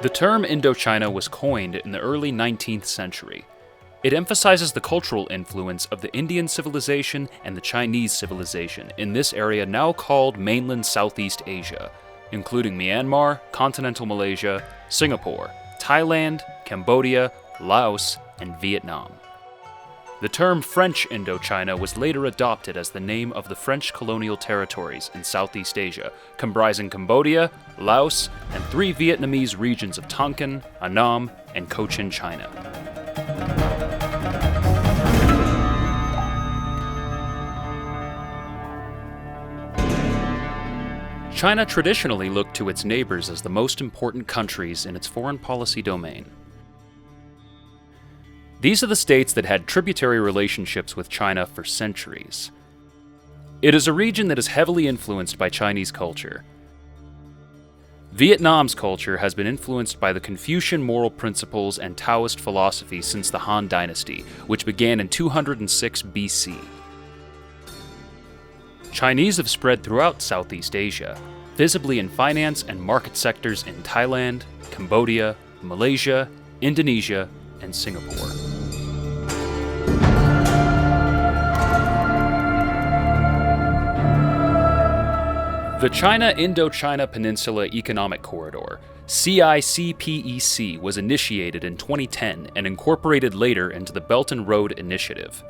The term Indochina was coined in the early 19th century. It emphasizes the cultural influence of the Indian civilization and the Chinese civilization in this area now called mainland Southeast Asia, including Myanmar, continental Malaysia, Singapore, Thailand, Cambodia, Laos, and Vietnam. The term French Indochina was later adopted as the name of the French colonial territories in Southeast Asia, comprising Cambodia, Laos, and 3 Vietnamese regions of Tonkin, Annam, and Cochin China. China traditionally looked to its neighbors as the most important countries in its foreign policy domain. These are the states that had tributary relationships with China for centuries. It is a region that is heavily influenced by Chinese culture. Vietnam's culture has been influenced by the Confucian moral principles and Taoist philosophy since the Han Dynasty, which began in 206 BC. Chinese have spread throughout Southeast Asia, visibly in finance and market sectors in Thailand, Cambodia, Malaysia, Indonesia, and Singapore. The China-Indochina Peninsula Economic Corridor, CICPEC, was initiated in 2010 and incorporated later into the Belt and Road Initiative.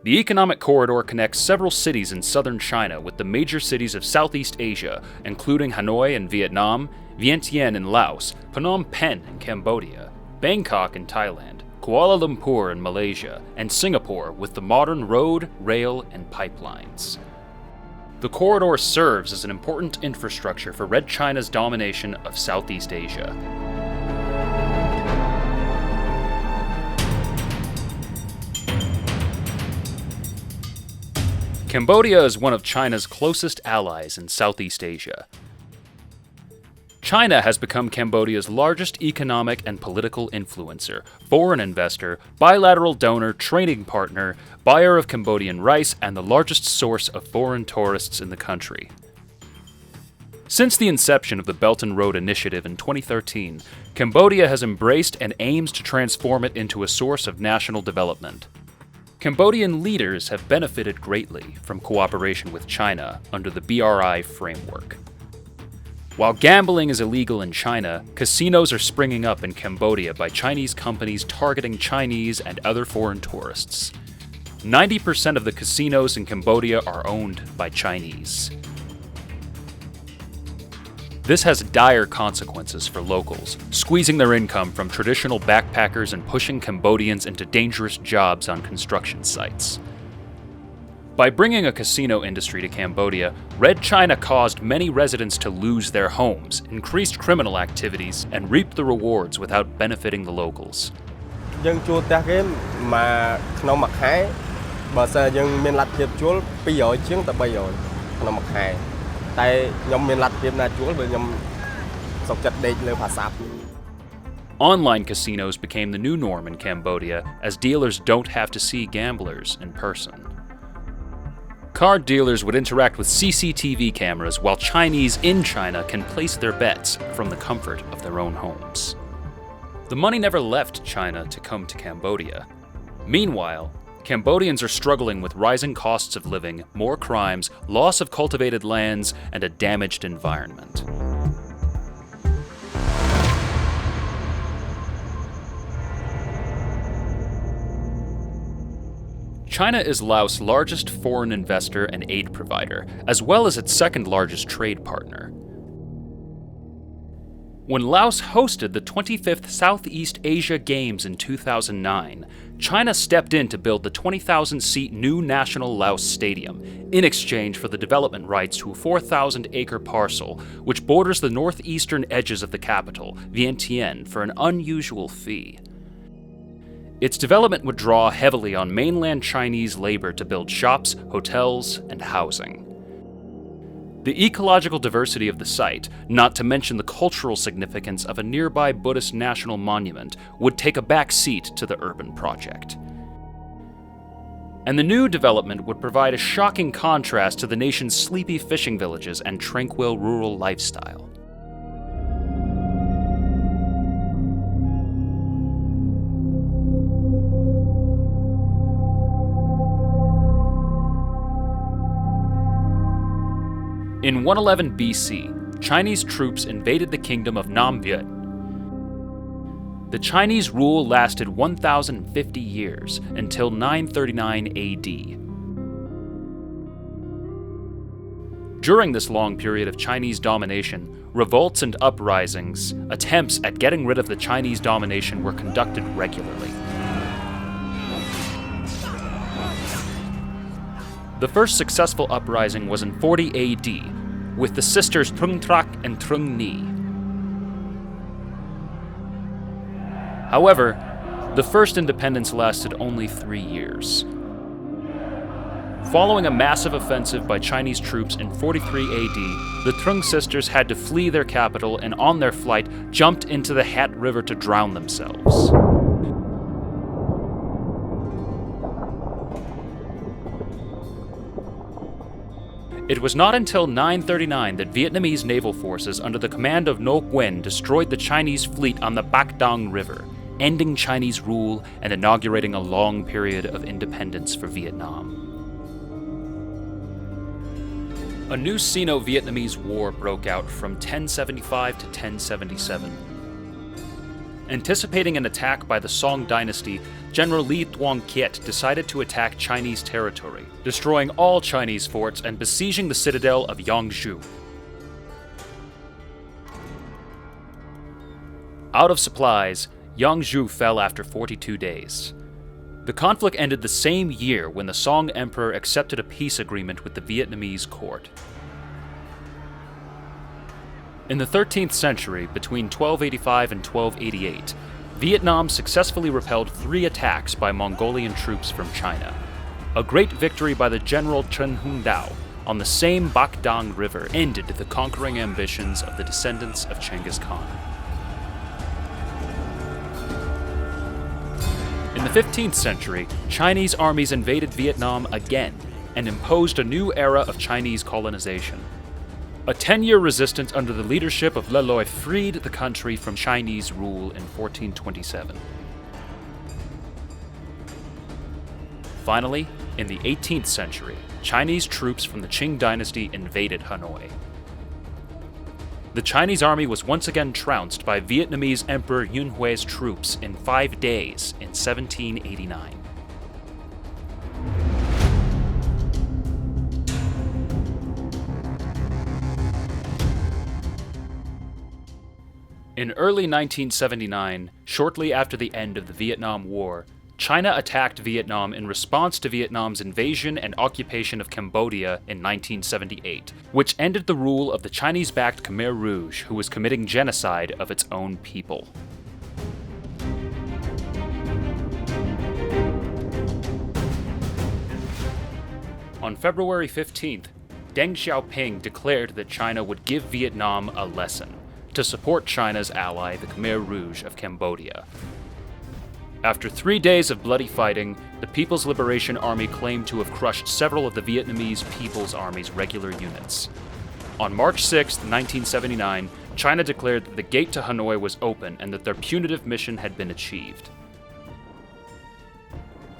The economic corridor connects several cities in southern China with the major cities of Southeast Asia, including Hanoi in Vietnam, Vientiane in Laos, Phnom Penh in Cambodia, Bangkok in Thailand, Kuala Lumpur in Malaysia, and Singapore with the modern road, rail, and pipelines. The corridor serves as an important infrastructure for Red China's domination of Southeast Asia. Cambodia is one of China's closest allies in Southeast Asia. China has become Cambodia's largest economic and political influencer, foreign investor, bilateral donor, trading partner, buyer of Cambodian rice, and the largest source of foreign tourists in the country. Since the inception of the Belt and Road Initiative in 2013, Cambodia has embraced and aims to transform it into a source of national development. Cambodian leaders have benefited greatly from cooperation with China under the BRI framework. While gambling is illegal in China, casinos are springing up in Cambodia by Chinese companies targeting Chinese and other foreign tourists. 90% of the casinos in Cambodia are owned by Chinese. This has dire consequences for locals, squeezing their income from traditional backpackers and pushing Cambodians into dangerous jobs on construction sites. By bringing a casino industry to Cambodia, Red China caused many residents to lose their homes, increased criminal activities, and reaped the rewards without benefiting the locals. យើងជួលផ្ទះគេមកក្នុងមួយខែបើសិនយើងមានលទ្ធភាពជួល200ជាងទៅ300ក្នុងមួយខែតែខ្ញុំមានលទ្ធភាពណាជួលបើខ្ញុំសុខចិត្តដេកលើផាសាប់ Online casinos became the new norm in Cambodia as dealers don't have to see gamblers in person. Card dealers would interact with CCTV cameras while Chinese in China can place their bets from the comfort of their own homes. The money never left China to come to Cambodia. Meanwhile, Cambodians are struggling with rising costs of living, more crimes, loss of cultivated lands, and a damaged environment. China is Laos' largest foreign investor and aid provider, as well as its second largest trade partner. When Laos hosted the 25th Southeast Asia Games in 2009, China stepped in to build the 20,000-seat new National Laos Stadium in exchange for the development rights to a 4,000-acre parcel, which borders the northeastern edges of the capital, Vientiane, for an unusual fee. Its development would draw heavily on mainland Chinese labor to build shops, hotels, and housing. The ecological diversity of the site, not to mention the cultural significance of a nearby Buddhist national monument, would take a back seat to the urban project. And the new development would provide a shocking contrast to the nation's sleepy fishing villages and tranquil rural lifestyle. In 111 BC, Chinese troops invaded the kingdom of Nam Viet. The Chinese rule lasted 1,050 years until 939 AD. During this long period of Chinese domination, revolts and uprisings, attempts at getting rid of the Chinese domination were conducted regularly. The first successful uprising was in 40 AD, with the sisters Trung Trak and Trung Ni. However, the first independence lasted only 3 years. Following a massive offensive by Chinese troops in 43 AD, the Trung sisters had to flee their capital and on their flight jumped into the Hat River to drown themselves. It was not until 939 that Vietnamese naval forces under the command of Ngo Nguyen destroyed the Chinese fleet on the Bac Dong River, ending Chinese rule and inaugurating a long period of independence for Vietnam. A new Sino-Vietnamese war broke out from 1075 to 1077. Anticipating an attack by the Song dynasty, General Li Tuong Kiet decided to attack Chinese territory, destroying all Chinese forts and besieging the citadel of Yangzhou. Out of supplies, Yangzhou fell after 42 days. The conflict ended the same year when the Song Emperor accepted a peace agreement with the Vietnamese court. In the 13th century, between 1285 and 1288, Vietnam successfully repelled 3 attacks by Mongolian troops from China. A great victory by the General Chen Hung Dao on the same Bac Dong River ended the conquering ambitions of the descendants of Genghis Khan. In the 15th century, Chinese armies invaded Vietnam again and imposed a new era of Chinese colonization. A 10-year resistance under the leadership of Le Loi freed the country from Chinese rule in 1427. Finally, in the 18th century, Chinese troops from the Qing dynasty invaded Hanoi. The Chinese army was once again trounced by Vietnamese Emperor Yun Hui's troops in 5 days in 1789. In early 1979, shortly after the end of the Vietnam War, China attacked Vietnam in response to Vietnam's invasion and occupation of Cambodia in 1978, which ended the rule of the Chinese-backed Khmer Rouge, who was committing genocide of its own people. On February 15th, Deng Xiaoping declared that China would give Vietnam a lesson to support China's ally, the Khmer Rouge of Cambodia. After 3 days of bloody fighting, the People's Liberation Army claimed to have crushed several of the Vietnamese People's Army's regular units. On March 6, 1979, China declared that the gate to Hanoi was open and that their punitive mission had been achieved.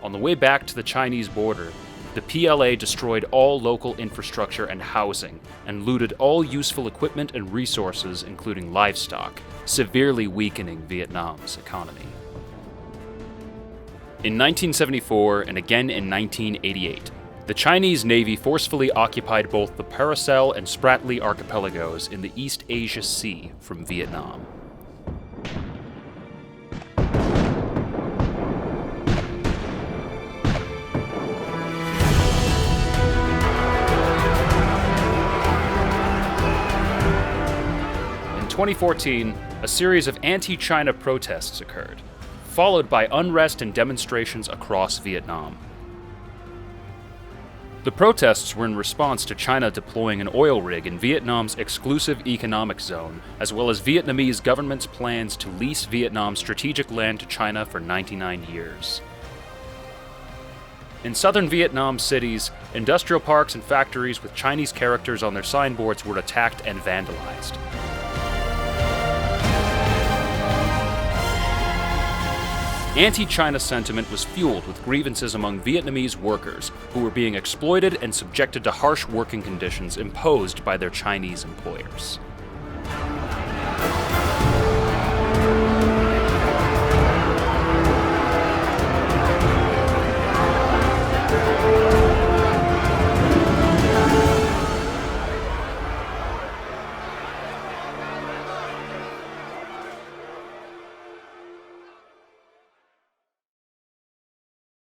On the way back to the Chinese border, the PLA destroyed all local infrastructure and housing and looted all useful equipment and resources, including livestock, severely weakening Vietnam's economy. In 1974 and again in 1988, the Chinese Navy forcefully occupied both the Paracel and Spratly archipelagos in the East Asia Sea from Vietnam. In 2014, a series of anti-China protests occurred, followed by unrest and demonstrations across Vietnam. The protests were in response to China deploying an oil rig in Vietnam's exclusive economic zone, as well as Vietnamese government's plans to lease Vietnam's strategic land to China for 99 years. In southern Vietnam cities, industrial parks and factories with Chinese characters on their signboards were attacked and vandalized. Anti-China sentiment was fueled with grievances among Vietnamese workers who were being exploited and subjected to harsh working conditions imposed by their Chinese employers.